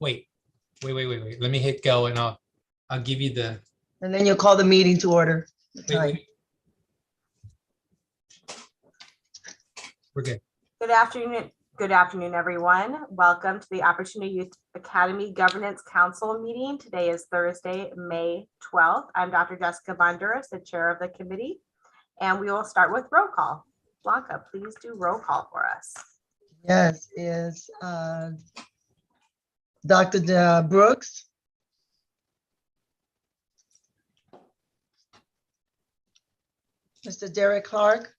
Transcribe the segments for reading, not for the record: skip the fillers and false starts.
Wait. Let me hit go and I'll give you the, And then you'll call the meeting to order. wait. We're good. Good afternoon, everyone. Welcome to the Opportunity Youth Academy Governance Council meeting. Today is Thursday, May 12th. I'm Dr. Jessica Bonduras, the chair of the committee, and we will start with roll call. Blanca, please do roll call for us. Yes, is Dr. Brooks. Mr. Derek Clark,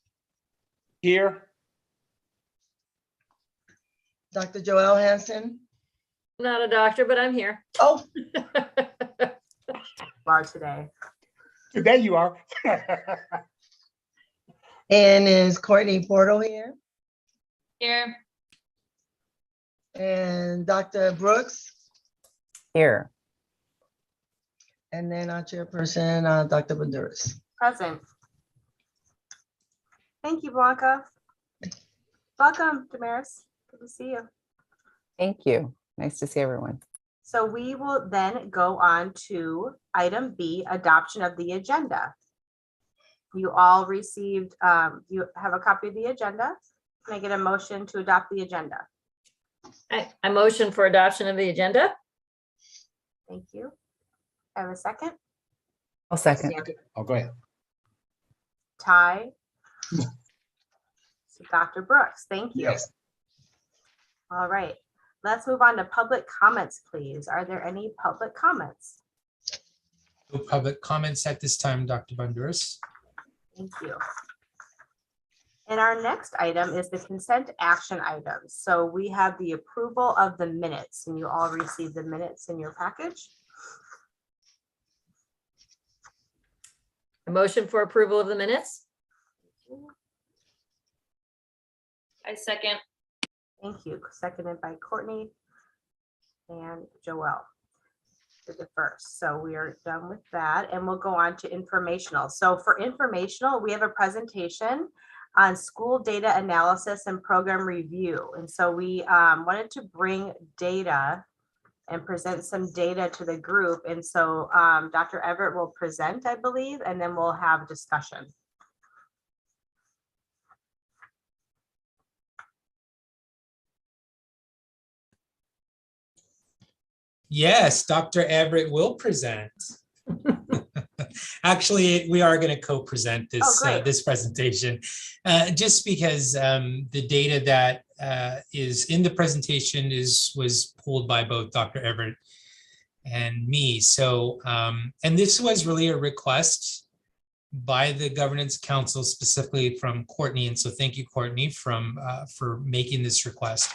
Here. Dr. Joelle Hanson. Not a doctor, but I'm here. Oh, Bar today. There you are. and is Courtney Portal here? Here. And Dr. Brooks, Here. and then our chairperson, Dr. Bonduras. Present. Thank you, Blanca. Welcome, Damaris. Good to see you. Thank you. Nice to see everyone. So we will then go on to item B, adoption of the agenda. You all received, you have a copy of the agenda. Can I get a motion to adopt the agenda? I motion for adoption of the agenda. Thank you. Have a second? I'll second. Oh, go ahead. Ty. So Dr. Brooks, thank you. Yes. All right, let's move on to public comments, please. Are there any public comments? No public comments at this time, Dr. Bonduras. Thank you. And our next item is the consent action items. So we have the approval of the minutes, and you all received the minutes in your package. A motion for approval of the minutes. I second. Thank you. Seconded by Courtney and Joelle. Did the first. So we are done with that, and we'll go on to informational. So for informational, we have a presentation on school data analysis and program review. And so we wanted to bring data and present some data to the group. And so Dr. Everett will present, I believe, and then we'll have discussion. Yes, Dr. Everett will present. Actually, we are going to co-present this great. This presentation, just because the data that is in the presentation was pulled by both Dr. Everett and me. So, and this was really a request by the Governance Council, specifically from Courtney. And so thank you, Courtney, for making this request.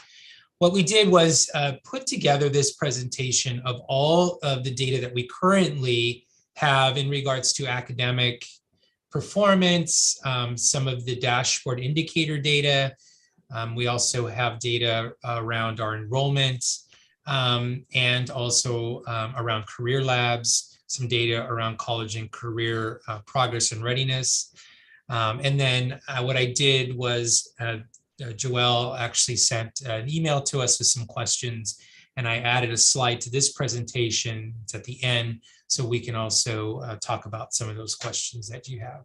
What we did was put together this presentation of all of the data that we currently have in regards to academic performance, some of the dashboard indicator data. We also have data around our enrollment and also around career labs, some data around college and career progress and readiness. And then what I did was Joelle actually sent an email to us with some questions, and I added a slide to this presentation. It's at the end, so we can also talk about some of those questions that you have.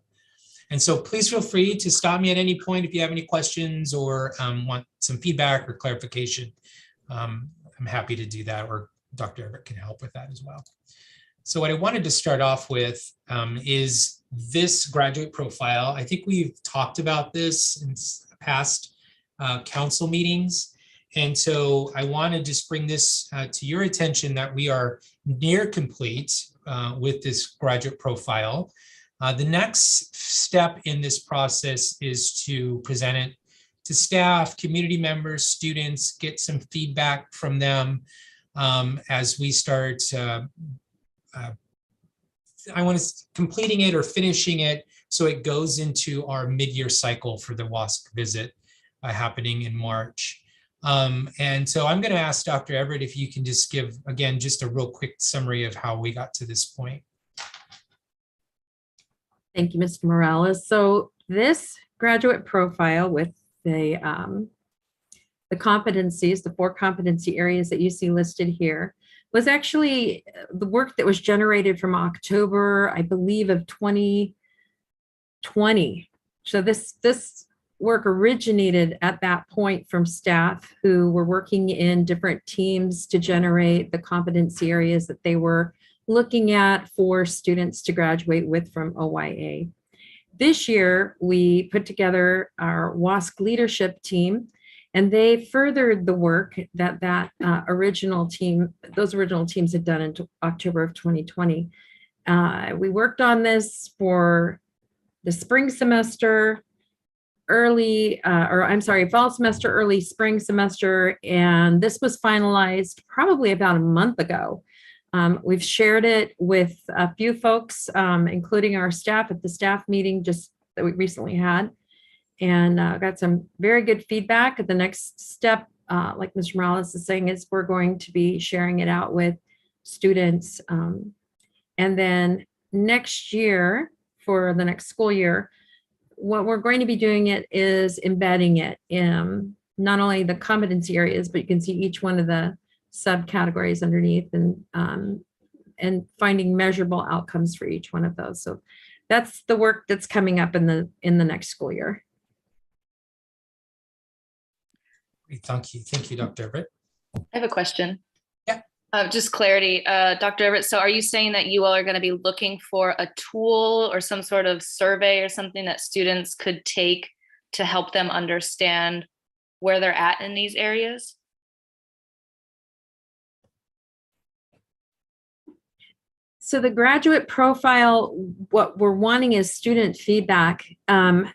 And so please feel free to stop me at any point if you have any questions or want some feedback or clarification. I'm happy to do that, or Dr. Everett can help with that as well. So what I wanted to start off with is this graduate profile. I think we've talked about this in past council meetings. And so I want to just bring this to your attention that we are near complete with this graduate profile. The next step in this process is to present it to staff, community members, students, get some feedback from them as we start completing it or finishing it, so it goes into our mid-year cycle for the WASC visit happening in March. And so I'm going to ask Dr. Everett if you can just give, again, just a real quick summary of how we got to this point. Thank you, Mr. Morales. So this graduate profile with the the competencies, the 4 competency areas that you see listed here, was actually the work that was generated from October, I believe, of 2020. So this work originated at that point from staff who were working in different teams to generate the competency areas that they were looking at for students to graduate with from OYA. This year, we put together our WASC leadership team, and they furthered the work that those original teams had done in October of 2020. We worked on this for the spring semester, fall semester, early spring semester, and this was finalized probably about a month ago. We've shared it with a few folks, including our staff at the staff meeting just that we recently had, and got some very good feedback. The next step, like Mr. Morales is saying, is we're going to be sharing it out with students. And then next year, for the next school year, what we're going to be doing it is embedding it in not only the competency areas, but you can see each one of the subcategories underneath, and finding measurable outcomes for each one of those. So that's the work that's coming up in the next school year. Great, thank you, Dr. Everett. I have a question. Yeah. Just clarity, Dr. Everett, so are you saying that you all are going to be looking for a tool or some sort of survey or something that students could take to help them understand where they're at in these areas? So the graduate profile, what we're wanting is student feedback in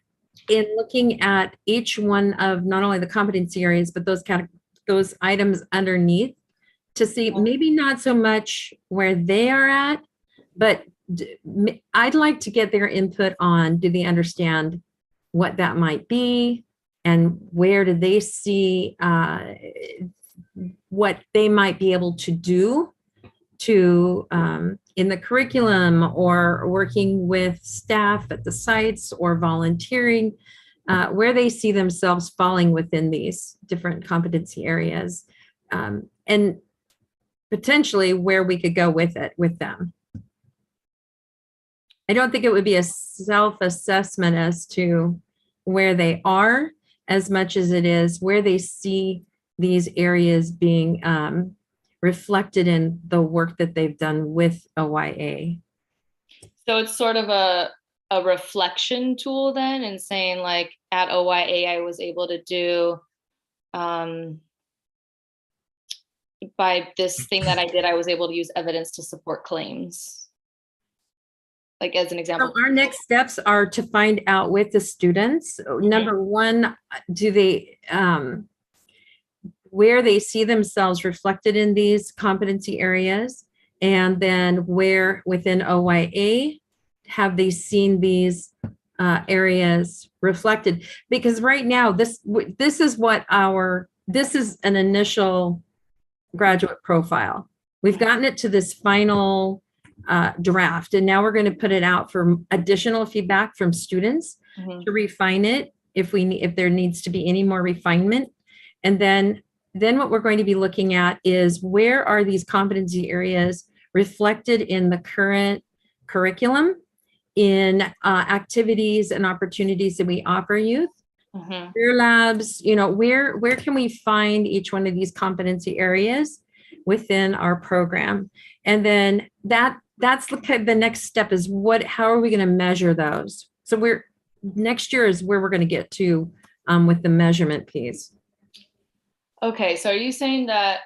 looking at each one of not only the competency areas, but those items underneath, to see maybe not so much where they are at, but I'd like to get their input on, do they understand what that might be, and where do they see what they might be able to do to in the curriculum, or working with staff at the sites, or volunteering, where they see themselves falling within these different competency areas, and potentially where we could go with them. I don't think it would be a self-assessment as to where they are, as much as it is where they see these areas being reflected in the work that they've done with OYA. So it's sort of a reflection tool then, and saying like at OYA, I was able to do, by this thing that I did, I was able to use evidence to support claims. Like as an example. So our next steps are to find out with the students, number one, do they, where they see themselves reflected in these competency areas, and then where within OYA have they seen these areas reflected? Because right now, this is an initial graduate profile. We've gotten it to this final draft, and now we're going to put it out for additional feedback from students to refine it if there needs to be any more refinement. And then what we're going to be looking at is, where are these competency areas reflected in the current curriculum, in activities and opportunities that we offer youth, career labs, where can we find each one of these competency areas within our program? And then that's the next step, is how are we going to measure those? So next year is where we're going to get to with the measurement piece. Okay, so are you saying that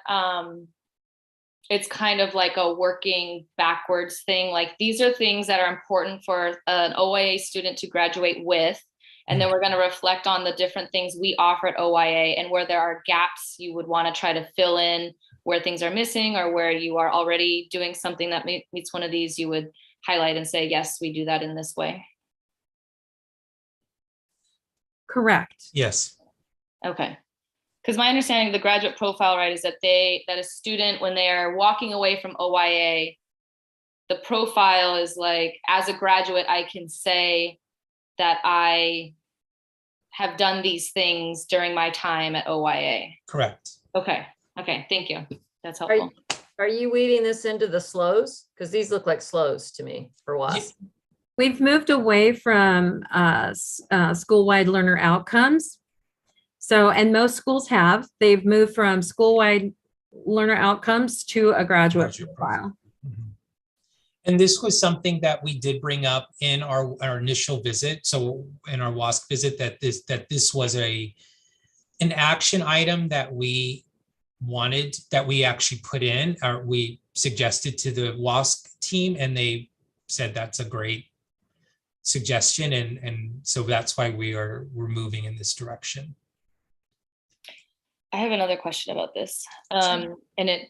it's kind of like a working backwards thing? Like, these are things that are important for an OYA student to graduate with, and then we're going to reflect on the different things we offer at OYA, and where there are gaps you would want to try to fill in, where things are missing, or where you are already doing something that meets one of these, you would highlight and say, yes, we do that in this way. Correct. Yes. Okay. Because my understanding of the graduate profile, right, is that a student, when they are walking away from OYA, the profile is like, as a graduate, I can say that I have done these things during my time at OYA. Correct. Okay, thank you. That's Are, helpful. are you weeding this into the slows? Because these look like slows to me for WASP. We've moved away from school-wide learner outcomes. So, and most schools have, they've moved from school-wide learner outcomes to a graduate Graduate profile. Mhm. And this was something that we did bring up in our initial visit. So in our WASC visit, that this was an action item that we wanted, that we actually put in, or we suggested to the WASC team, and they said that's a great suggestion. And so that's why we're moving in this direction. I have another question about this, and it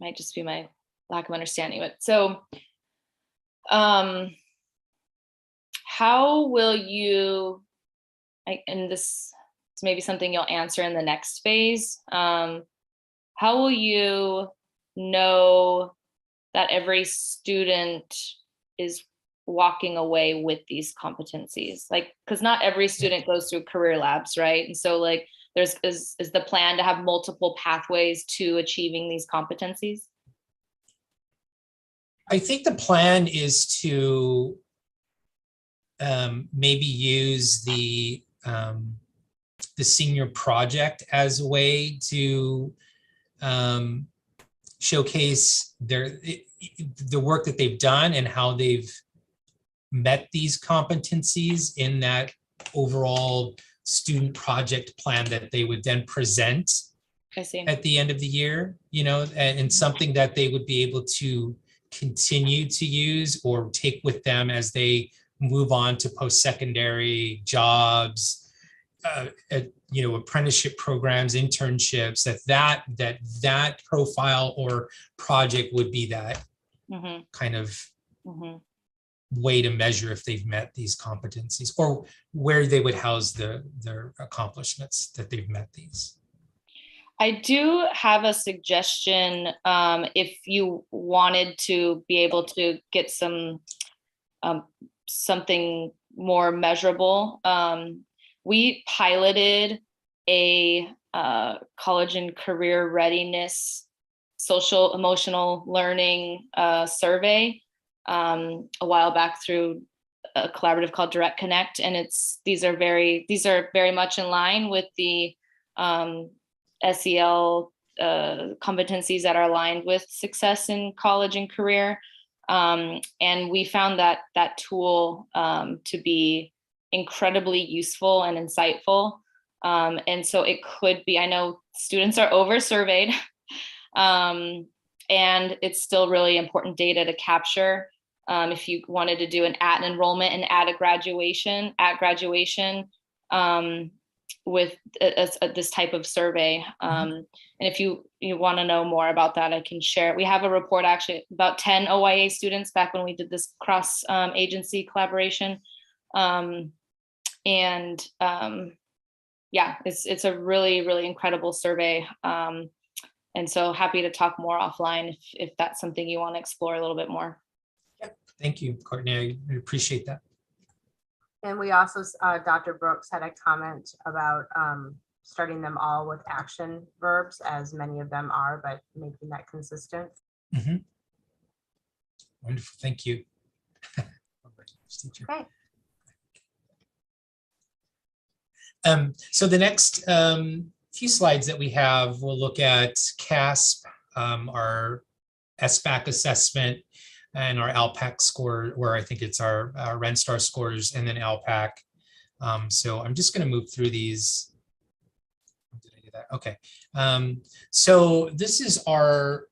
might just be my lack of understanding. But so, how will you, and this is maybe something you'll answer in the next phase, how will you know that every student is walking away with these competencies? Like, because not every student goes through career labs, right? And so like, is the plan to have multiple pathways to achieving these competencies? I think the plan is to maybe use the senior project as a way to showcase the work that they've done and how they've met these competencies in that overall student project plan that they would then present I see. at the end of the year, and something that they would be able to continue to use or take with them as they move on to post-secondary jobs, apprenticeship programs, internships, that profile or project would be that Mhm, kind of mhm. way to measure if they've met these competencies, or where they would house their accomplishments that they've met these. I do have a suggestion, if you wanted to be able to get something more measurable. We piloted a college and career readiness, social emotional learning survey a while back through a collaborative called Direct Connect, and these are very much in line with the SEL competencies that are aligned with success in college and career. And we found that tool to be incredibly useful and insightful. And so it could be, I know students are over surveyed, and it's still really important data to capture. If you wanted to do an at enrollment and at graduation, with this type of survey. And if you want to know more about that, I can share. We have a report, actually, about 10 OYA students back when we did this cross agency collaboration. Yeah, it's a really, really incredible survey. And so happy to talk more offline if that's something you want to explore a little bit more. Yeah, thank you, Courtney. I appreciate that. And we also, Dr. Brooks had a comment about starting them all with action verbs, as many of them are, but making that consistent. Mhm. Wonderful, thank you. Okay. So the next few slides that we have, we'll look at CASP, our SBAC assessment, and our ALPAC score, where I think it's our RENSTAR scores, and then ALPAC. So I'm just going to move through these. Did I do that? Okay. So this is our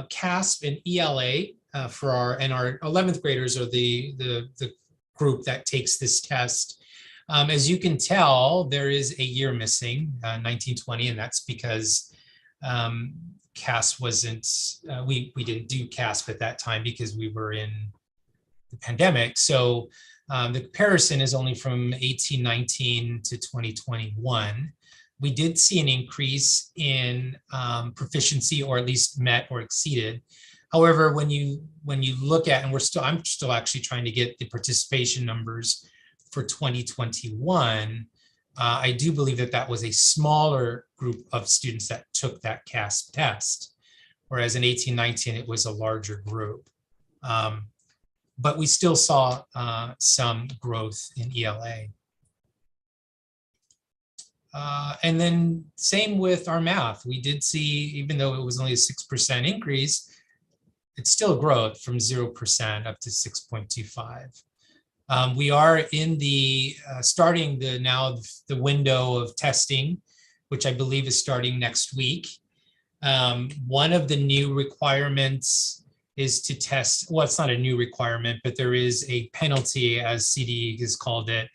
CASP and ELA for our 11th graders are the group that takes this test. As you can tell, there is a year missing, 1920, and that's because CASP wasn't, we didn't do CASP at that time because we were in the pandemic. So the comparison is only from 1819 to 2021. We did see an increase in proficiency, or at least met or exceeded. However, when you look at, and I'm still actually trying to get the participation numbers for 2021, I do believe that that was a smaller group of students that took that CASP test, whereas in 18-19, it was a larger group. But we still saw some growth in ELA. And then same with our math. We did see, even though it was only a 6% increase, it's still growth from 0% up to 6.25. We are in the starting the window of testing, which I believe is starting next week. One of the new requirements is to test, well, it's not a new requirement, but there is a penalty, as CDE has called it,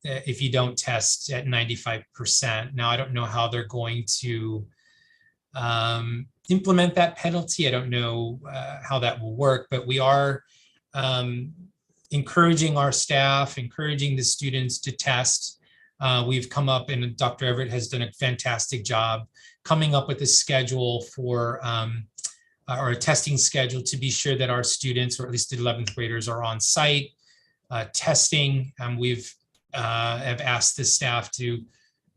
if you don't test at 95%. Now, I don't know how they're going to implement that penalty. I don't know how that will work, but we are encouraging our staff, encouraging the students to test. We've come up, and Dr. Everett has done a fantastic job coming up with a schedule for, or a testing schedule to be sure that our students, or at least the 11th graders, are on site testing. We've have asked the staff to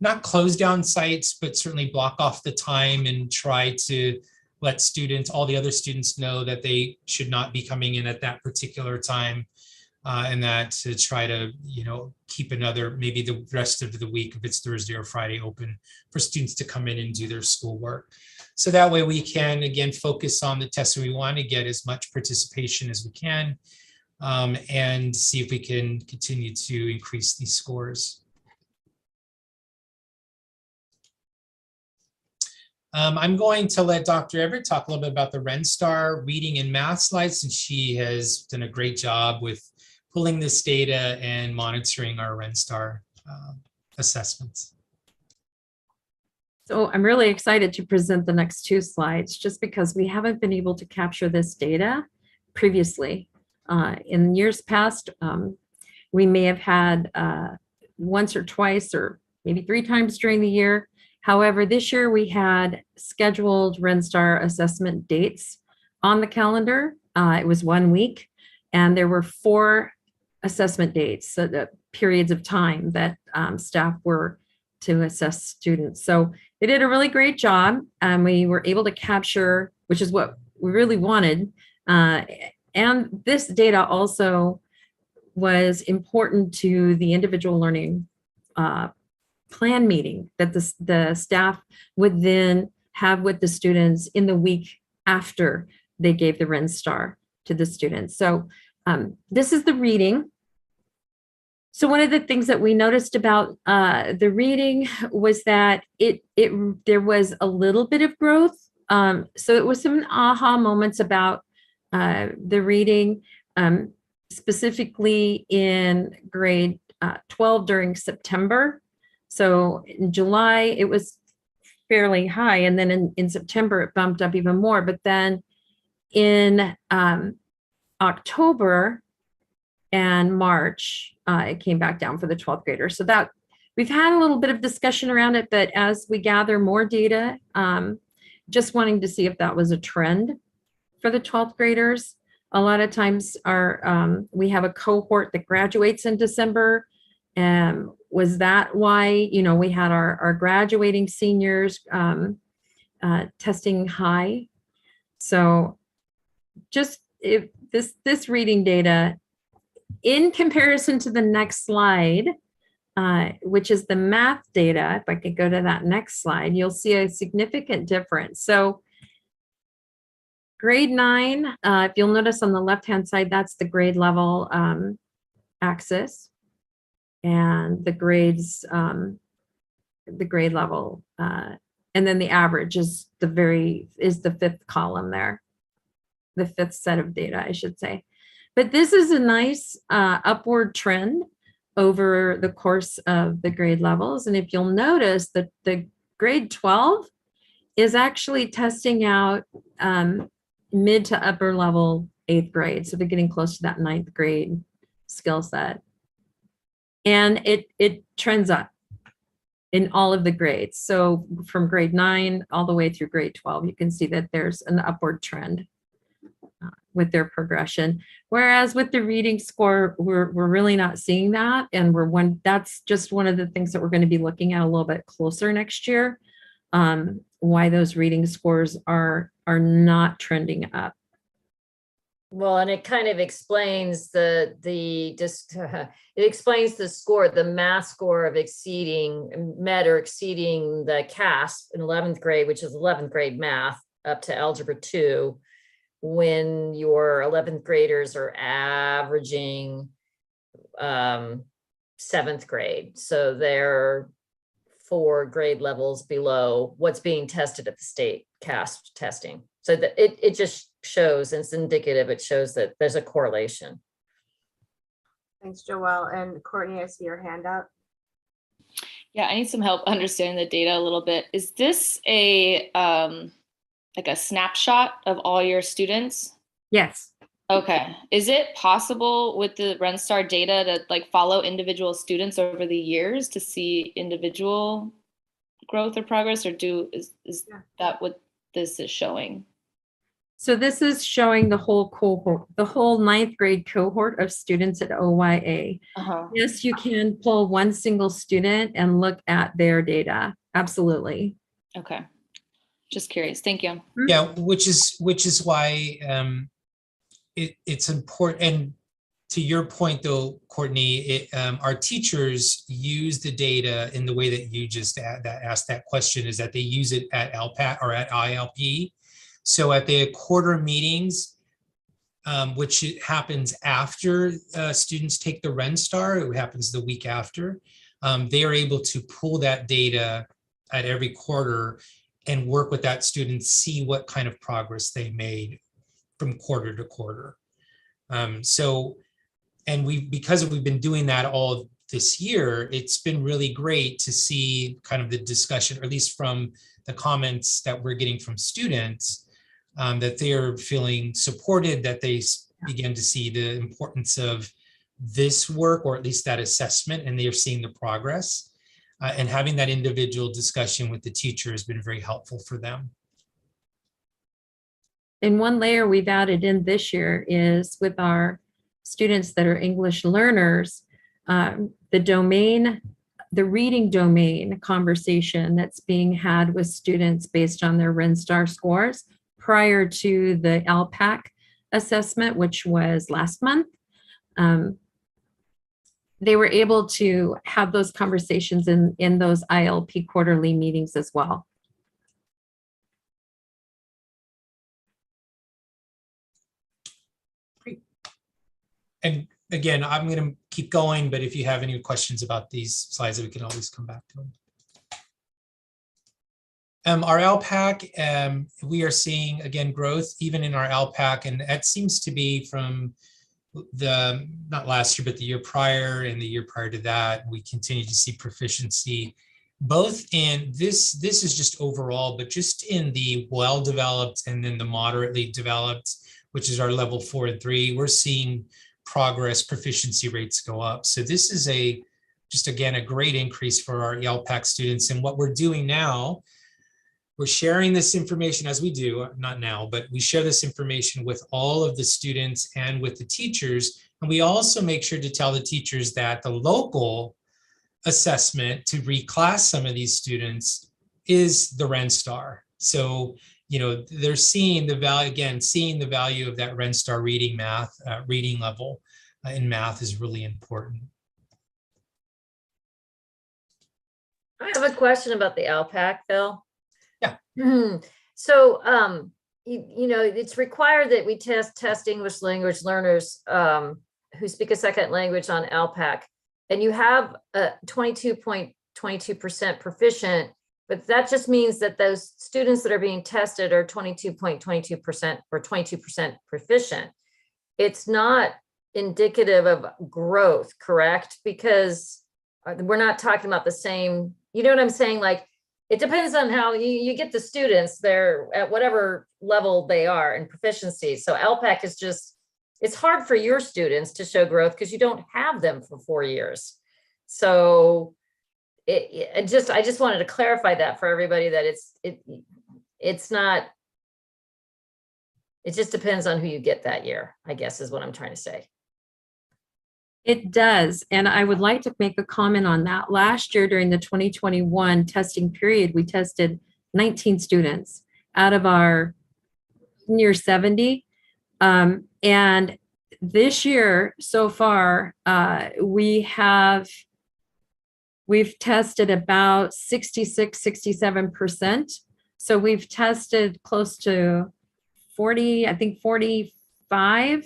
not close down sites, but certainly block off the time and try to let students, all the other students, know that they should not be coming in at that particular time, and that to try to, keep another, maybe the rest of the week, if it's Thursday or Friday, open for students to come in and do their schoolwork. So that way we can, again, focus on the tests. We want to get as much participation as we can, and see if we can continue to increase these scores. I'm going to let Dr. Everett talk a little bit about the RenStar reading and math slides, and she has done a great job with pulling this data and monitoring our RenStar assessments. So I'm really excited to present the next two slides, just because we haven't been able to capture this data previously. In years past, we may have had once or twice or maybe 3 times during the year. However, this year we had scheduled RenStar assessment dates on the calendar. It was 1 week, and there were 4 assessment dates, so the periods of time that staff were to assess students. So they did a really great job, and we were able to capture, which is what we really wanted. And this data also was important to the individual learning plan meeting that the staff would then have with the students in the week after they gave the RenStar to the students. So this is the reading. So one of the things that we noticed about the reading was that there was a little bit of growth. So it was some aha moments about the reading, specifically in grade 12 during September. So in July, it was fairly high. And then in September, it bumped up even more. But then in October and March, it came back down for the 12th graders. So that we've had a little bit of discussion around it, but as we gather more data, just wanting to see if that was a trend for the 12th graders. A lot of times we have a cohort that graduates in December. Was that why, we had our graduating seniors testing high? So just if this reading data, in comparison to the next slide, which is the math data, if I could go to that next slide, you'll see a significant difference. So grade 9, if you'll notice on the left-hand side, that's the grade level axis, and the grades, the grade level, and then the average is the 5th column there, the 5th set of data, I should say. But this is a nice upward trend over the course of the grade levels. And if you'll notice that the grade 12 is actually testing out mid to upper level 8th grade. So they're getting close to that 9th grade skill set. And it trends up in all of the grades. So from grade 9 all the way through grade 12, you can see that there's an upward trend. with their progression. Whereas with the reading score, we're really not seeing that. And that's just one of the things that we're going to be looking at a little bit closer next year. Why those reading scores are not trending up. Well, and it kind of explains it explains the score, the math score of met or exceeding the CASP in 11th grade, which is 11th grade math up to algebra 2, when your 11th graders are averaging 7th grade. So they're 4 grade levels below what's being tested at the state CASP testing. So that it just shows, and it's indicative, it shows that there's a correlation. Thanks, Joelle. And Courtney, I see your hand up. Yeah, I need some help understanding the data a little bit. Is this a like a snapshot of all your students? Yes. Okay. Is it possible with the RenStar data to like follow individual students over the years to see individual growth or progress, or is Yeah. that what this is showing? So this is showing the whole cohort, the whole 9th grade cohort of students at OYA. Uh-huh. Yes, you can pull one single student and look at their data. Absolutely. Okay. Just curious. Thank you. Yeah, which is why it's important. And to your point, though, Courtney, our teachers use the data in the way that you just asked that question, is that they use it at LPAC or at ILP. So at the quarter meetings, which happens after students take the RenStar, it happens the week after, they are able to pull that data at every quarter and work with that student, see what kind of progress they made from quarter to quarter. Because we've been doing that all this year, it's been really great to see kind of the discussion, or at least from the comments that we're getting from students, that they are feeling supported, that they begin to see the importance of this work, or at least that assessment, and they are seeing the progress. And having that individual discussion with the teacher has been very helpful for them. And one layer we've added in this year is with our students that are English learners, the reading domain conversation that's being had with students based on their RenStar scores prior to the LPAC assessment, which was last month. They were able to have those conversations in those ILP quarterly meetings as well. Great. And again, I'm going to keep going, but if you have any questions about these slides, we can always come back to them. Our LPAC, we are seeing, again, growth even in our LPAC, and that seems to be from not last year, but the year prior and the year prior to that. We continue to see proficiency, both in this is just overall, but just in the well-developed and then the moderately developed, which is our level 4 and 3, we're seeing progress, proficiency rates go up. So this is just again, a great increase for our LPAC students. And what we're doing now, we're sharing this information, as we do, not now, but we share this information with all of the students and with the teachers. And we also make sure to tell the teachers that the local assessment to reclass some of these students is the RenStar. So, they're seeing the value, again, seeing the value of that RenStar reading level in math is really important. I have a question about the LPAC, Phil. Yeah. So, it's required that we test English language learners who speak a second language on LPAC, and you have a 22.22% proficient, but that just means that those students that are being tested are 22.22% or 22% proficient. It's not indicative of growth, correct? Because we're not talking about the same, you know what I'm saying? Like, it depends on how you get the students there at whatever level they are in proficiency. So LPAC is it's hard for your students to show growth because you don't have them for 4 years. So I just wanted to clarify that for everybody, that it's not, It just depends on who you get that year, I guess is what I'm trying to say. It does. And I would like to make a comment on that. Last year during the 2021 testing period, we tested 19 students out of our near 70. And this year so far, we've tested about 66, 67%. So we've tested close to 40, I think 45,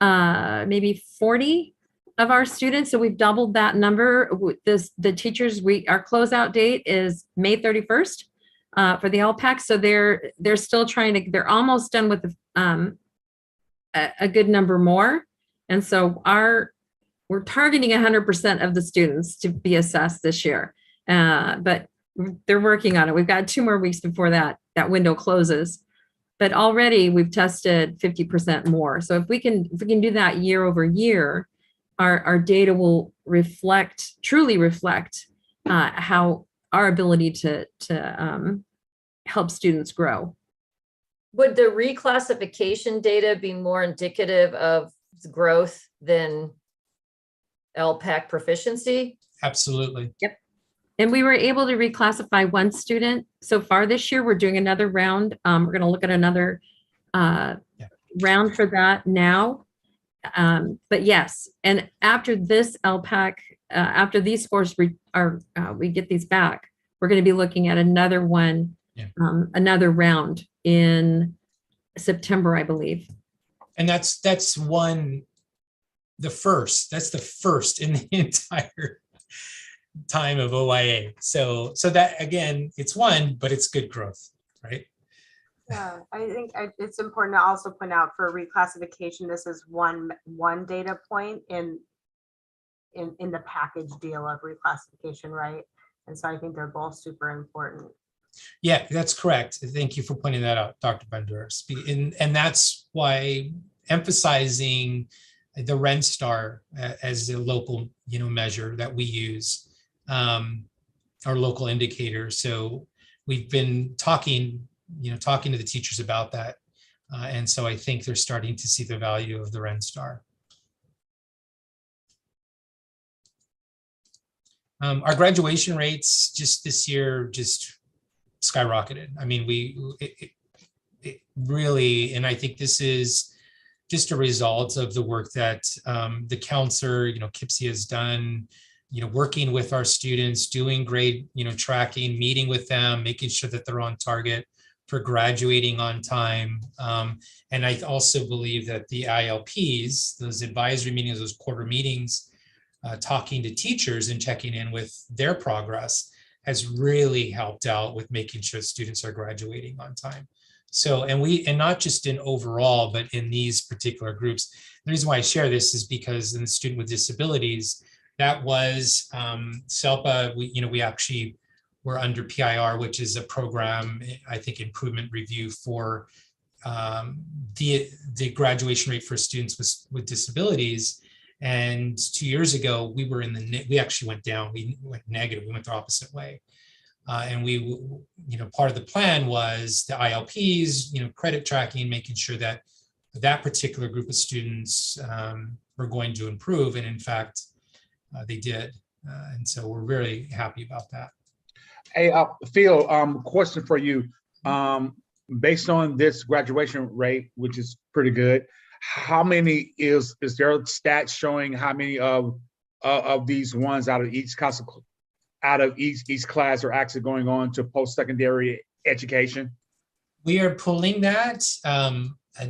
maybe 40 of our students. So we've doubled that number. The teachers, our closeout date is May 31st for the LPAC. So they're still trying to, they're almost done with a good number more. And so we're targeting 100% of the students to be assessed this year. But they're working on it. We've got 2 more weeks before that window closes. But already we've tested 50% more. So if we can do that year over year, our data will truly reflect how our ability to help students grow. Would the reclassification data be more indicative of growth than LPAC proficiency? Absolutely. Yep. And we were able to reclassify 1 student so far this year. We're doing another round. We're going to look at another round for that now. But yes, and after this LPAC, after these scores we get these back, we're going to be looking at another one, another round in September, I believe. And that's the first in the entire time of OYA. So that, again, it's one, but it's good growth, right? Yeah, I think it's important to also point out for reclassification, this is one data point in the package deal of reclassification, right? And so I think they're both super important. Yeah, that's correct. Thank you for pointing that out, Dr. Banduras. And that's why emphasizing the RENSTAR as a local, measure that we use, our local indicator. So we've been talking to the teachers about that. And so I think they're starting to see the value of the RENSTAR. Our graduation rates just this year just skyrocketed. I mean, it really, and I think this is just a result of the work that the counselor, Kipsy has done, working with our students, doing grade, tracking, meeting with them, making sure that they're on target for graduating on time. And I also believe that the ILPs, those advisory meetings, those quarter meetings, talking to teachers and checking in with their progress has really helped out with making sure students are graduating on time. So, and not just in overall, but in these particular groups. The reason why I share this is because in the student with disabilities, that was SELPA, we actually were under PIR, which is a program, I think, improvement review for the graduation rate for students with disabilities. And 2 years ago, we were we actually went down, we went negative, we went the opposite way. And we, part of the plan was the ILPs, credit tracking, making sure that that particular group of students were going to improve. And in fact, they did. And so we're very happy about that. Hey, Phil, question for you. Based on this graduation rate, which is pretty good, how many is there stats showing how many of these ones out of each class are actually going on to post-secondary education? We are pulling that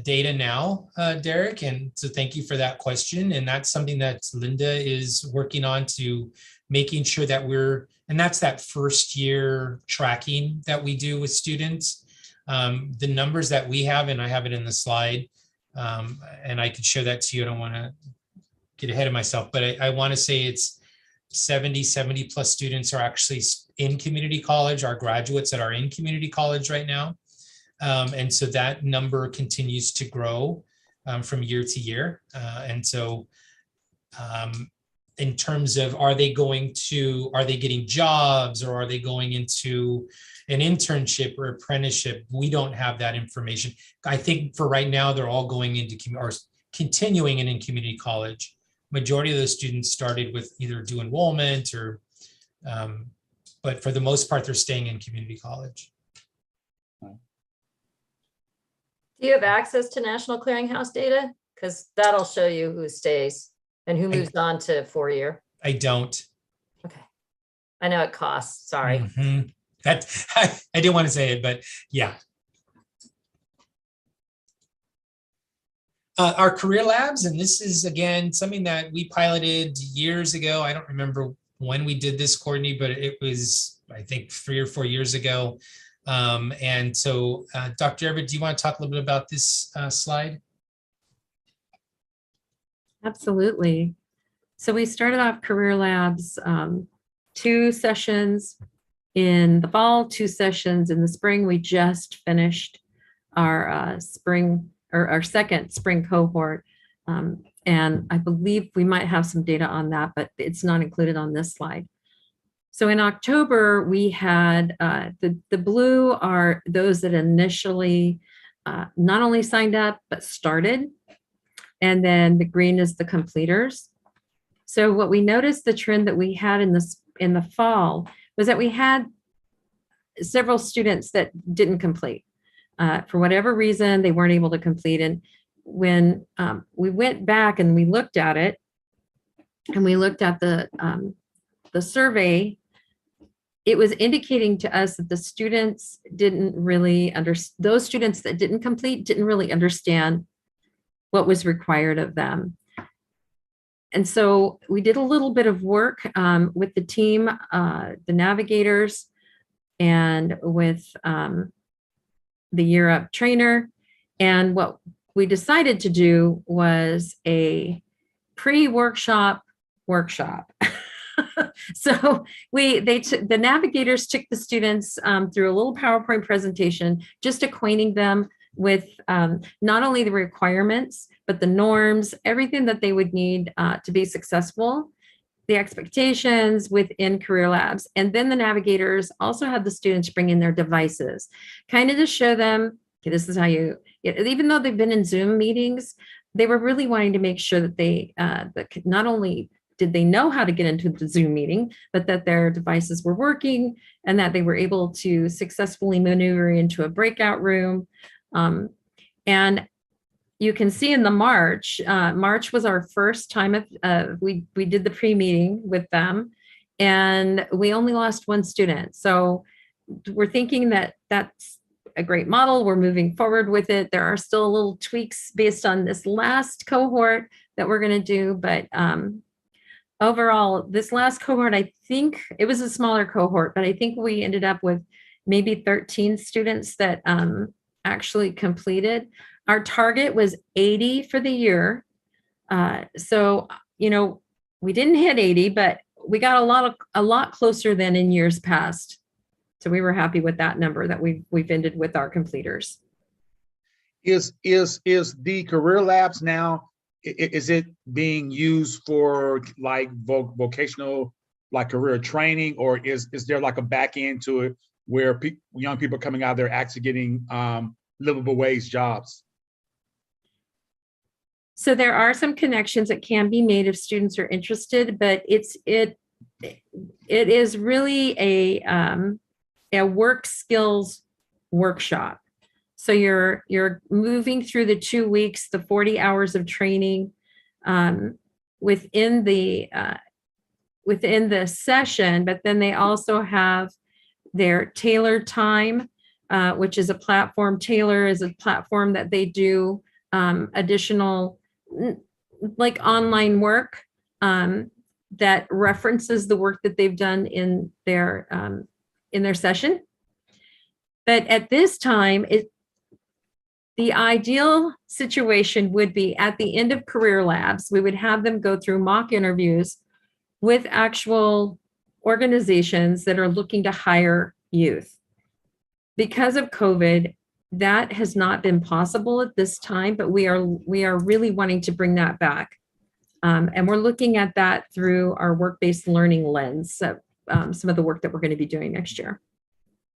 data now, Derek, and so thank you for that question. And that's something that Linda is working on, to making sure that and that's that first year tracking that we do with students. The numbers that we have, and I have it in the slide, and I could show that to you. I don't want to get ahead of myself, but I want to say it's 70 plus students are actually in community college, our graduates that are in community college right now. And so that number continues to grow from year to year. And so in terms of, are they getting jobs, or are they going into an internship or apprenticeship? We don't have that information. I think for right now, they're all going into or continuing in community college. Majority of those students started with either due enrollment or, but for the most part, they're staying in community college. Do you have access to National Clearinghouse data? Because that'll show you who stays and who moves on to 4-year. I don't. Okay. I know it costs, sorry. Mhm. That I didn't want to say it, but yeah. Our career labs, and this is again something that we piloted years ago. I don't remember when we did this, Courtney, but it was, I think, 3 or 4 years ago. And so, Dr. Everett, do you want to talk a little bit about this slide? Absolutely. So we started off career labs, 2 sessions in the fall, 2 sessions in the spring. We just finished our spring, or our second spring cohort. And I believe we might have some data on that, but it's not included on this slide. So in October, we had the blue are those that initially not only signed up, but started. And then the green is the completers. So what we noticed, the trend that we had in the fall, was that we had several students that didn't complete. For whatever reason, they weren't able to complete. And when we went back and we looked at it, and we looked at the survey, it was indicating to us that the students didn't really those students that didn't complete didn't really understand what was required of them. And so we did a little bit of work with the team, the navigators, and with the Year Up trainer. And what we decided to do was a pre-workshop workshop. So the navigators took the students through a little PowerPoint presentation, just acquainting them with not only the requirements, but the norms, everything that they would need to be successful, the expectations within career labs. And then the navigators also had the students bring in their devices, kind of to show them, okay, this is how you, even though they've been in Zoom meetings, they were really wanting to make sure that they, that not only did they know how to get into the Zoom meeting, but that their devices were working and that they were able to successfully maneuver into a breakout room. And you can see in the March was our first time we did the pre-meeting with them, and we only lost 1 student. So we're thinking that that's a great model. We're moving forward with it. There are still little tweaks based on this last cohort that we're going to do, but overall, this last cohort, I think it was a smaller cohort, but I think we ended up with maybe 13 students that actually completed. Our target was 80 for the year. So, we didn't hit 80, but we got a lot closer than in years past. So we were happy with that number that we've ended with our completers. Is the career labs now, is it being used for like vocational, like career training, or is there like a back end to it where young people coming out there actually getting livable wage jobs? So there are some connections that can be made if students are interested, but it is really a work skills workshop. So you're moving through the 2 weeks, the 40 hours of training within the session, but then they also have their tailored time, which is a platform. Tailor is a platform that they do additional like online work that references the work that they've done in their session. But at this time, the ideal situation would be at the end of career labs, we would have them go through mock interviews with actual organizations that are looking to hire youth. Because of COVID, that has not been possible at this time, but we are really wanting to bring that back. And we're looking at that through our work-based learning lens, some of the work that we're going to be doing next year.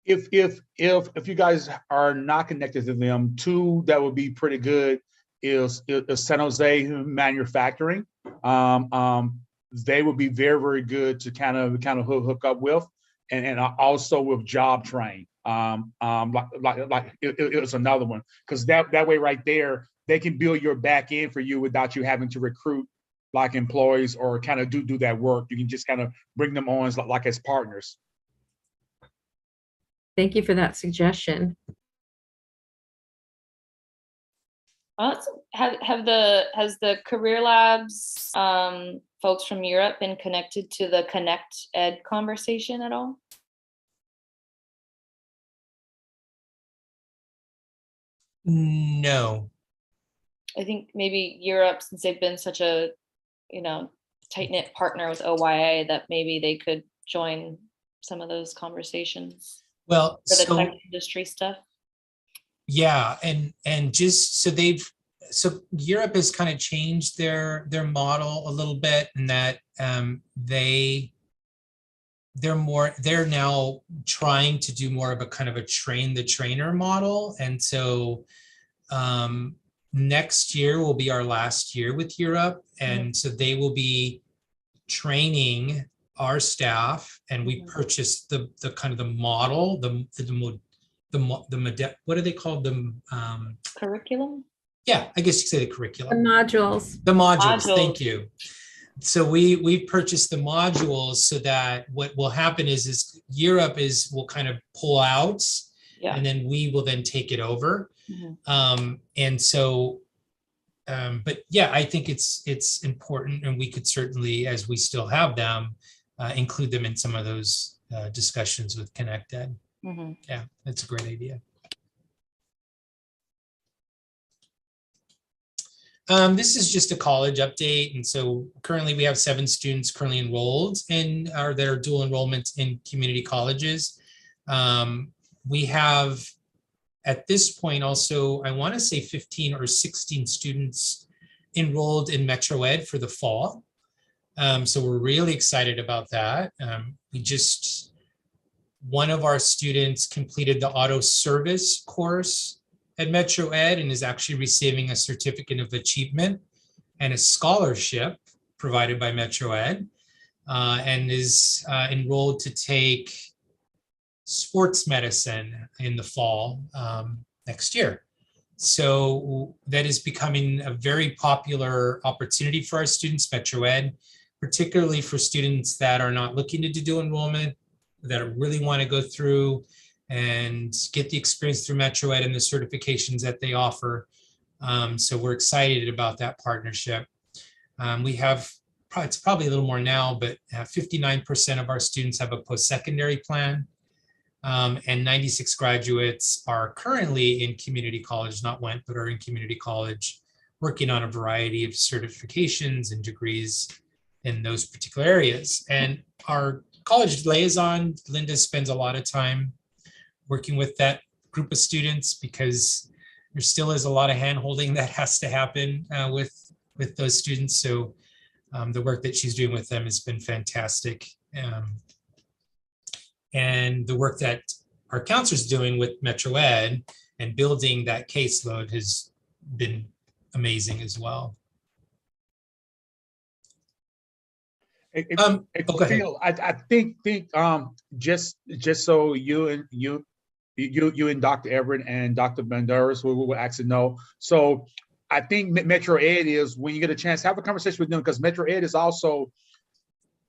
If you guys are not connected to them, two that would be pretty good is San Jose Manufacturing. They would be very, very good to kind of hook up with, and also with Job Train. It's another one, because that way right there they can build your back end for you without you having to recruit like employees or kind of do that work. You can just kind of bring them on like as partners. Thank you for that suggestion. Has the Career Labs folks from Europe been connected to the Connect Ed conversation at all? No. I think maybe Europe, since they've been such a, tight-knit partner with OYA, that maybe they could join some of those conversations Well, for the so tech industry stuff. yeah, and just so Europe has kind of changed their model a little bit, in that they're now trying to do more of a kind of a train the trainer model. And so next year will be our last year with Europe. And so they will be training our staff, and we purchased the kind of the model, what are they called? Curriculum? Yeah, I guess you could say the The curriculum. modules. The modules, Modules. thank you. So we purchased the modules so that what will happen is Europe will kind of pull out, Yeah. and then we will then take it over. And so, but yeah, I think it's important, and we could certainly, as we still have them, include them in some of those discussions with Connect Ed. Yeah, that's a great idea. This is just a college update. And so currently we have 7 students currently enrolled in their dual enrollment in community colleges. We have at this point also, I want to say 15 or 16 students enrolled in Metro Ed for the fall. So we're really excited about that. One of our students completed the auto service course at Metro Ed and is actually receiving a certificate of achievement and a scholarship provided by Metro Ed, and is enrolled to take sports medicine in the fall next year. So that is becoming a very popular opportunity for our students, Metro Ed, particularly for students that are not looking to do dual enrollment, that really want to go through and get the experience through Metro Ed and the certifications that they offer. So we're excited about that partnership. We have, it's probably a little more now, but 59% of our students have a post-secondary plan. And 96 graduates are currently in community college, not went, but are in community college, working on a variety of certifications and degrees in those particular areas. And our college liaison, Linda, spends a lot of time working with that group of students, because there still is a lot of hand-holding that has to happen with those students. So the work that she's doing with them has been fantastic. And the work that our counselor's doing with Metro Ed and building that caseload has been amazing as well. Go ahead. Phil, I think just so you and Dr. Everett and Dr. Banderas will actually know. So I think Metro Ed is, when you get a chance, have a conversation with them, because Metro Ed is also,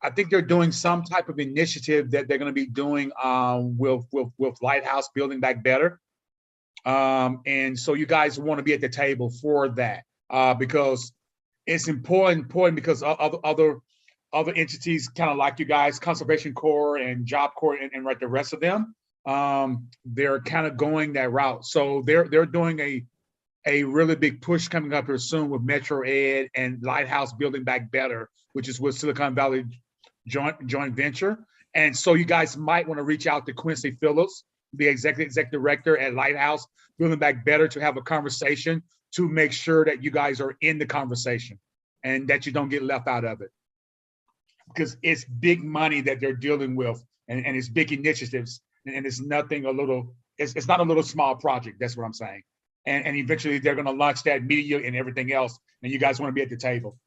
I think they're doing some type of initiative that they're going to be doing with Lighthouse Building Back Better. And so you guys want to be at the table for that, because it's important because other entities, kind of like you guys, Conservation Corps and Job Corps and right, the rest of them, they're kind of going that route. So they're doing a really big push coming up here soon with Metro Ed and Lighthouse Building Back Better, which is with Silicon Valley joint venture. And so you guys might want to reach out to Quincy Phillips, the executive director at Lighthouse Building Back Better, to have a conversation to make sure that you guys are in the conversation. and that you don't get left out of it. Because it's big money that they're dealing with, and it's big initiatives, and it's nothing a little, it's not a little small project. That's what I'm saying. And eventually they're going to launch that media and everything else, and you guys want to be at the table.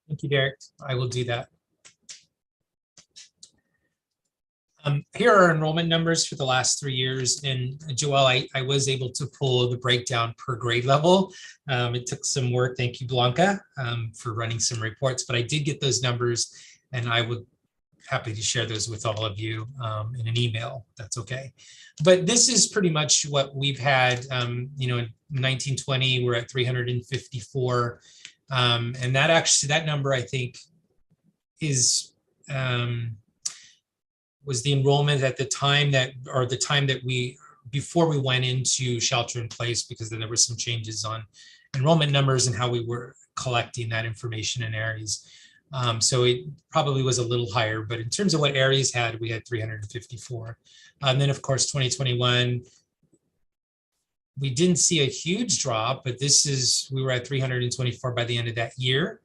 Thank you, Derek. I will do that. Here are enrollment numbers for the last 3 years. And Joelle, I was able to pull the breakdown per grade level. It took some work. Thank you, Blanca, for running some reports, but I did get those numbers, and I would happy to share those with all of you in an email. That's okay. But this is pretty much what we've had. In 1920, we're at 354. And that number, I think, is was the enrollment at the time before we went into shelter in place, because then there were some changes on enrollment numbers and how we were collecting that information in Aries. So it probably was a little higher, but in terms of what Aries had, we had 354. And then of course, 2021, we didn't see a huge drop, but we were at 324 by the end of that year.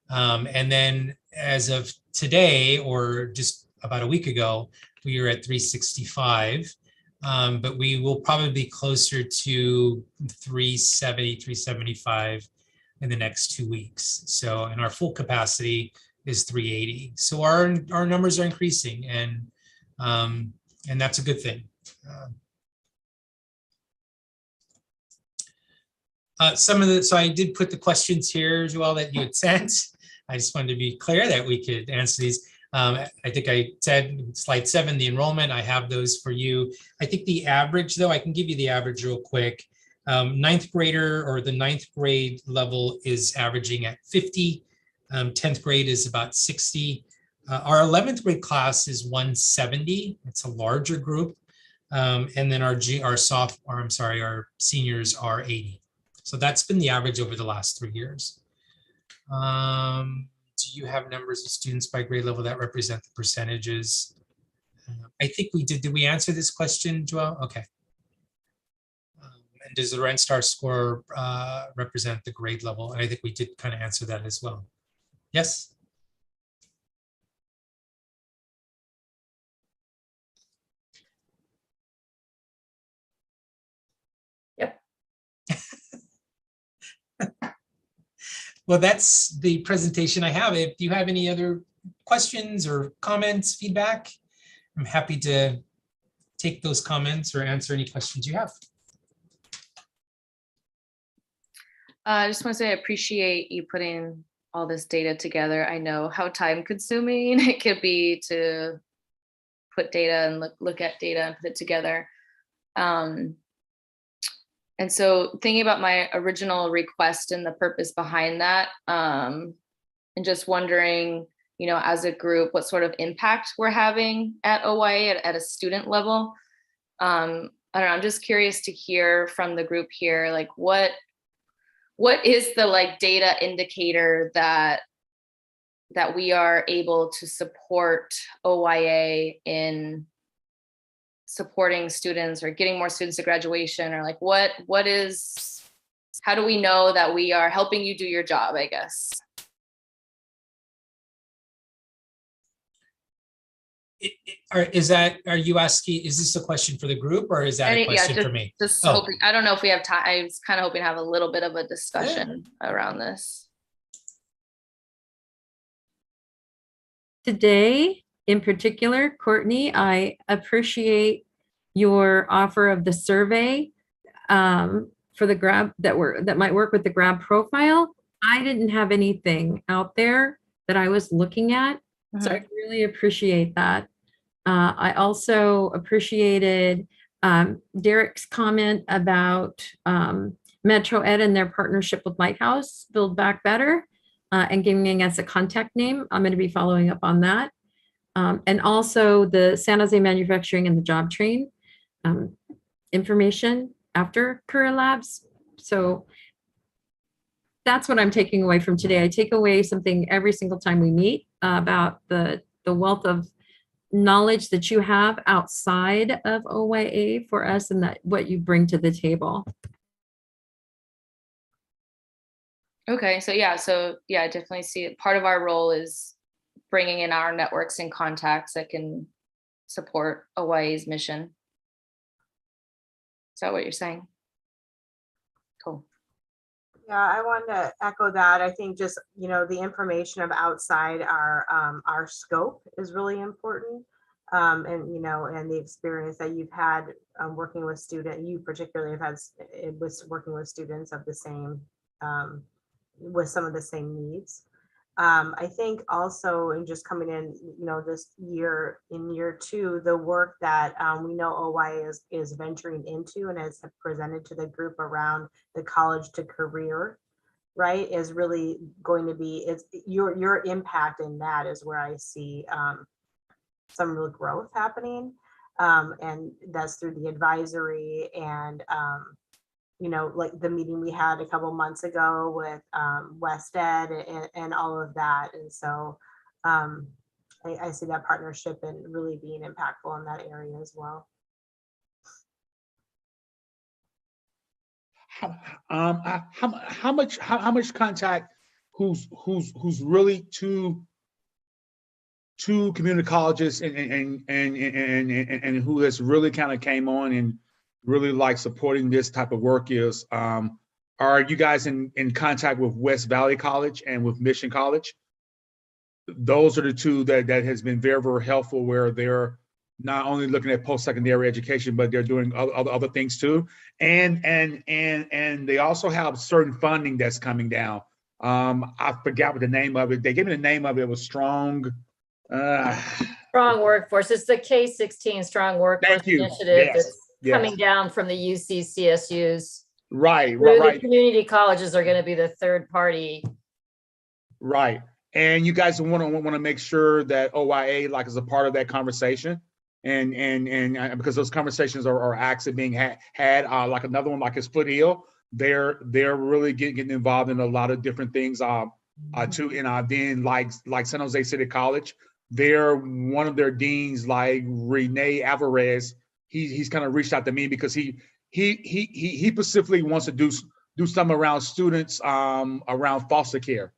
And then as of today, or just about a week ago, we were at 365, but we will probably be closer to 370, 375 in the next 2 weeks. So, and our full capacity is 380. So our numbers are increasing, and that's a good thing. So I did put the questions here, Joelle, that you had sent. I just wanted to be clear that we could answer these. I think I said slide 7, the enrollment, I have those for you. I think the average, though, I can give you the average real quick. Ninth grader, or the 9th grade level, is averaging at 50. 10th grade is about 60. Our 11th grade class is 170. It's a larger group. And then our seniors are 80. So that's been the average over the last 3 years. Do you have numbers of students by grade level that represent the percentages? I think we did. Did we answer this question, Joelle? Okay. And does the Rent Star score represent the grade level? And I think we did kind of answer that as well. Yes? Yep. Well, that's the presentation I have. If you have any other questions or comments, feedback, I'm happy to take those comments or answer any questions you have. I just want to say I appreciate you putting all this data together. I know how time consuming it could be to put data and look at data and put it together. And so thinking about my original request and the purpose behind that, and just wondering, as a group, what sort of impact we're having at OYA at a student level. I don't know, I'm just curious to hear from the group here, like what is the data indicator that we are able to support OYA in supporting students or getting more students to graduation, or how do we know that we are helping you do your job, I guess? Are you asking, is this a question for the group, or is that a question for me? Just hoping, I don't know if we have time. I was kind of hoping to have a little bit of a discussion around this. Today, in particular, Courtney, I appreciate your offer of the survey for the grab that might work with the grab profile. I didn't have anything out there that I was looking at, so I really appreciate that. I also appreciated Derek's comment about Metro Ed and their partnership with Lighthouse, Build Back Better, and giving us a contact name. I'm going to be following up on that. And also the San Jose Manufacturing and the Job Train information after Career Labs. So that's what I'm taking away from today. I take away something every single time we meet about the wealth of knowledge that you have outside of OYA for us, and that what you bring to the table. Okay, so yeah, I definitely see it. Part of our role is bringing in our networks and contacts that can support OYA's mission. Is that what you're saying? Cool. Yeah, I wanted to echo that. I think just, the information of outside our scope is really important. And the experience that you've had working with you particularly have had was working with students of the same, with some of the same needs. I think also in just coming in, this year, in year two, the work that we know OYA is venturing into and has presented to the group around the college to career, right, is really going to be, it's your impact in that is where I see some real growth happening. And that's through the advisory and like the meeting we had a couple months ago with West Ed and all of that. And so I see that partnership and really being impactful in that area as well. How much contact, who's really to community colleges and who has really kind of came on and really like supporting this type of work is, are you guys in contact with West Valley College and with Mission College? Those are the two that has been very, very helpful, where they're not only looking at post-secondary education, but they're doing other things too. And they also have certain funding that's coming down. I forgot what the name of it. They gave me the name of it. It was Strong. Strong Workforce. It's the K-16 Strong Workforce Thank you. Initiative Yes, that's yes. coming down from the UC-CSUs. Right. The community colleges are going to be the third party. Right. And you guys want to make sure that OYA is a part of that conversation, and because those conversations are actually being had. Like another one, like a Split Hill, they're really getting involved in a lot of different things. Too, and then like San Jose City College, they're one of their deans, like Renee Alvarez. He's kind of reached out to me because he specifically wants to do something around students, around foster care.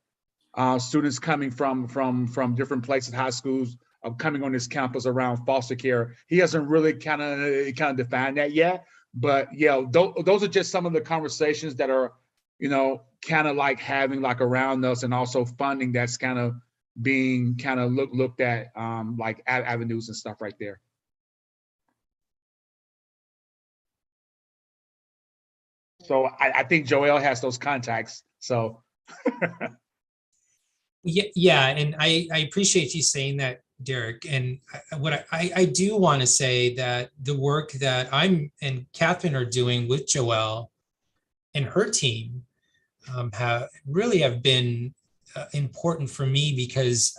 Students coming from different places, high schools, coming on this campus around foster care. He hasn't really kind of defined that yet, but yeah, those are just some of the conversations that are, kind of like having like around us, and also funding that's kind of being kind of looked at, like avenues and stuff right there. So I think Joelle has those contacts. So. Yeah, and I appreciate you saying that, Derek. And what I do want to say that the work that I'm and Catherine are doing with Joelle and her team have been important for me, because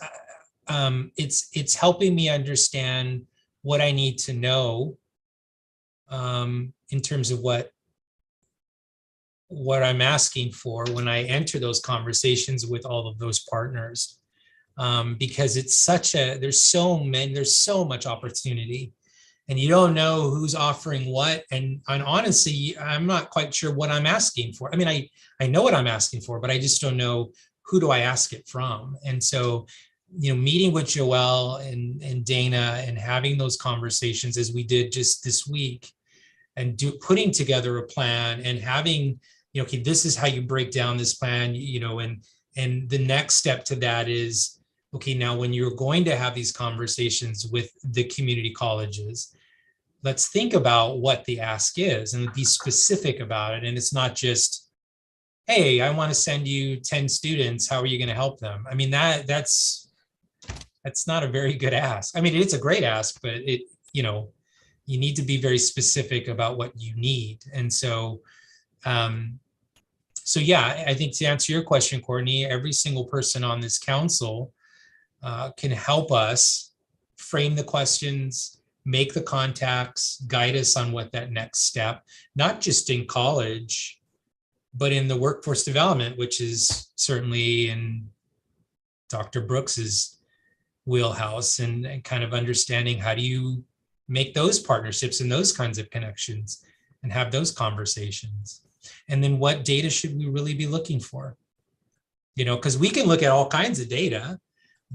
it's helping me understand what I need to know in terms of what I'm asking for when I enter those conversations with all of those partners, because it's there's so much opportunity, and you don't know who's offering what. And honestly, I'm not quite sure what I'm asking for. I mean, I know what I'm asking for, but I just don't know who do I ask it from. And so, meeting with Joelle and Dana and having those conversations as we did just this week, and putting together a plan and having, okay, this is how you break down this plan, and the next step to that is, okay, now when you're going to have these conversations with the community colleges, let's think about what the ask is and be specific about it. And it's not just, hey, I want to send you 10 students. How are you going to help them? I mean, that's not a very good ask. I mean, it's a great ask, but you need to be very specific about what you need. And so, yeah, I think to answer your question, Courtney, every single person on this council can help us frame the questions, make the contacts, guide us on what that next step, not just in college, but in the workforce development, which is certainly in Dr. Brooks's wheelhouse, and kind of understanding how do you make those partnerships and those kinds of connections and have those conversations. And then what data should we really be looking for? because we can look at all kinds of data,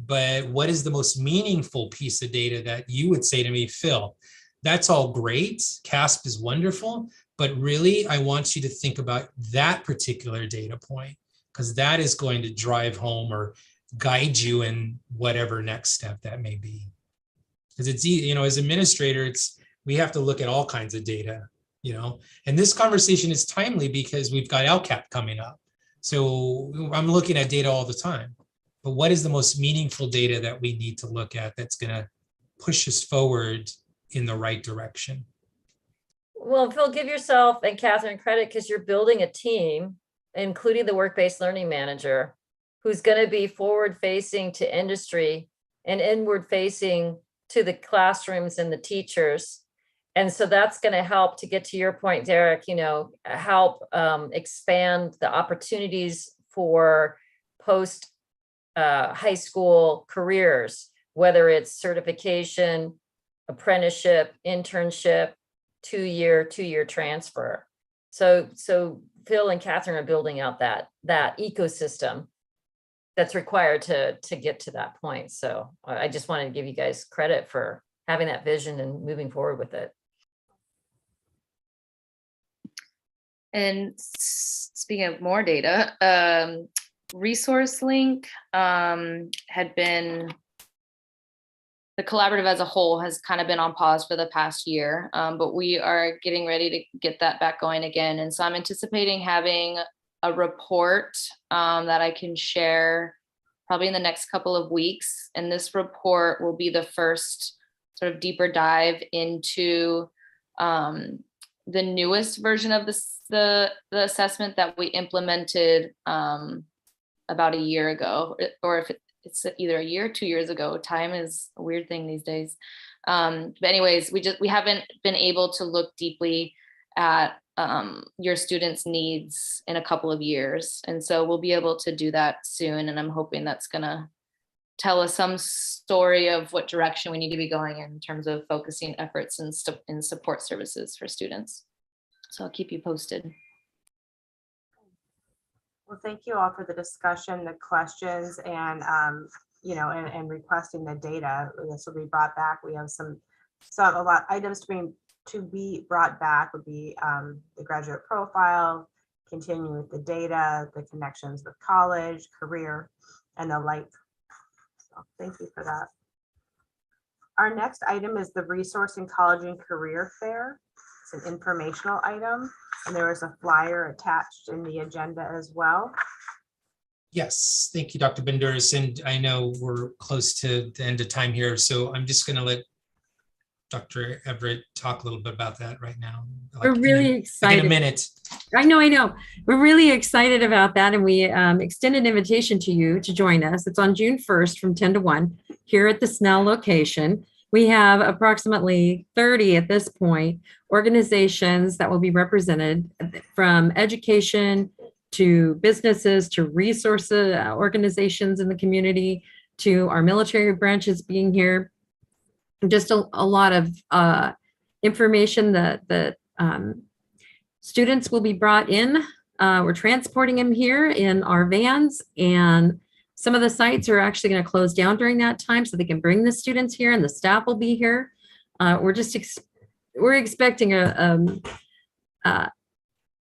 but what is the most meaningful piece of data that you would say to me, Phil, that's all great. CASP is wonderful, but really I want you to think about that particular data point, because that is going to drive home or guide you in whatever next step that may be. Because it's, as administrator, we have to look at all kinds of data, and this conversation is timely because we've got LCAP coming up. So I'm looking at data all the time, but what is the most meaningful data that we need to look at that's going to push us forward in the right direction? Well, Phil, give yourself and Catherine credit because you're building a team, including the work-based learning manager, who's going to be forward-facing to industry and inward-facing to the classrooms and the teachers. And so that's going to help, to get to your point, Derek, help expand the opportunities for post high school careers, whether it's certification, apprenticeship, internship, two-year transfer. So Phil and Catherine are building out that ecosystem that's required to get to that point. So I just wanted to give you guys credit for having that vision and moving forward with it. And speaking of more data, Resource Link had been, the collaborative as a whole has kind of been on pause for the past year, but we are getting ready to get that back going again. And so I'm anticipating having a report that I can share probably in the next couple of weeks. And this report will be the first sort of deeper dive into the newest version of the assessment that we implemented about a year ago, or if it's either a year or 2 years ago. Time is a weird thing these days. But anyways, we haven't been able to look deeply at your students' needs in a couple of years. And so we'll be able to do that soon. And I'm hoping that's gonna tell us some story of what direction we need to be going in terms of focusing efforts in support services for students. So I'll keep you posted. Well, thank you all for the discussion, the questions, and and requesting the data. This will be brought back. We have a lot items to be brought back would be the graduate profile, continuing with the data, the connections with college, career, and the like. So thank you for that. Our next item is the Resource in College and Career Fair. It's an informational item, and there is a flyer attached in the agenda as well. Yes, thank you, Dr. Banduras. And I know we're close to the end of time here, so I'm just going to let Dr. Everett talk a little bit about that right now. We're really excited. In a minute. I know. We're really excited about that. And we extend an invitation to you to join us. It's on June 1st from 10 to 1 here at the Snell location. We have approximately 30 at this point organizations that will be represented, from education to businesses to resource organizations in the community to our military branches being here. Just a lot of information that students will be brought in. We're transporting them here in our vans, and some of the sites are actually going to close down during that time so they can bring the students here, and the staff will be here. We're expecting an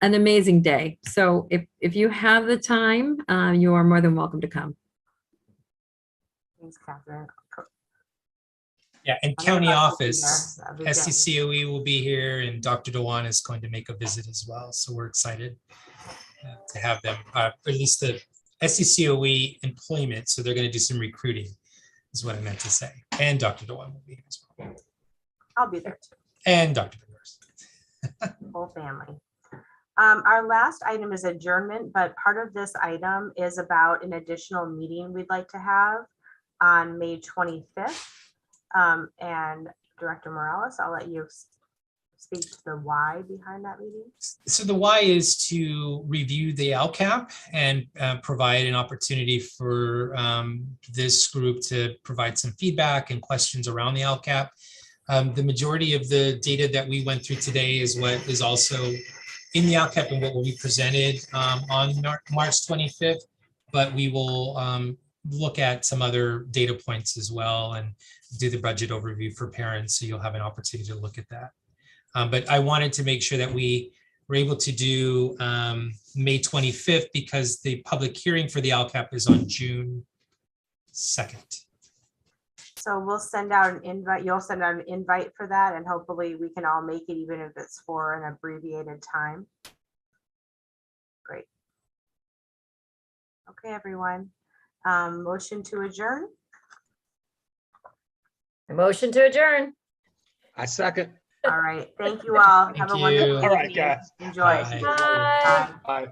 amazing day. So if you have the time, you are more than welcome to come. Thanks, Catherine. Yeah, and county office, SCCOE will be here, and Dr. Dewan is going to make a visit as well. So we're excited to have them, at least the SCCOE employment. So they're going to do some recruiting, is what I meant to say. And Dr. Dewan will be here as well. I'll be there too. And Dr. Banduras. Whole family. Our last item is adjournment, but part of this item is about an additional meeting we'd like to have on May 25th. And Director Morales, I'll let you speak to the why behind that meeting. So the why is to review the LCAP and provide an opportunity for this group to provide some feedback and questions around the LCAP. The majority of the data that we went through today is what is also in the LCAP and what will be presented on March 25th. but we will look at some other data points as well and do the budget overview for parents. So you'll have an opportunity to look at that. But I wanted to make sure that we were able to do May 25th because the public hearing for the LCAP is on June 2nd. So we'll send out an invite. You'll send out an invite for that, and hopefully we can all make it, even if it's for an abbreviated time. Great. Okay, everyone. Motion to adjourn. Motion to adjourn. I second. All right. Thank you all. Thank Have a you. wonderful All right, evening. guys. Enjoy. Bye. Bye. Bye.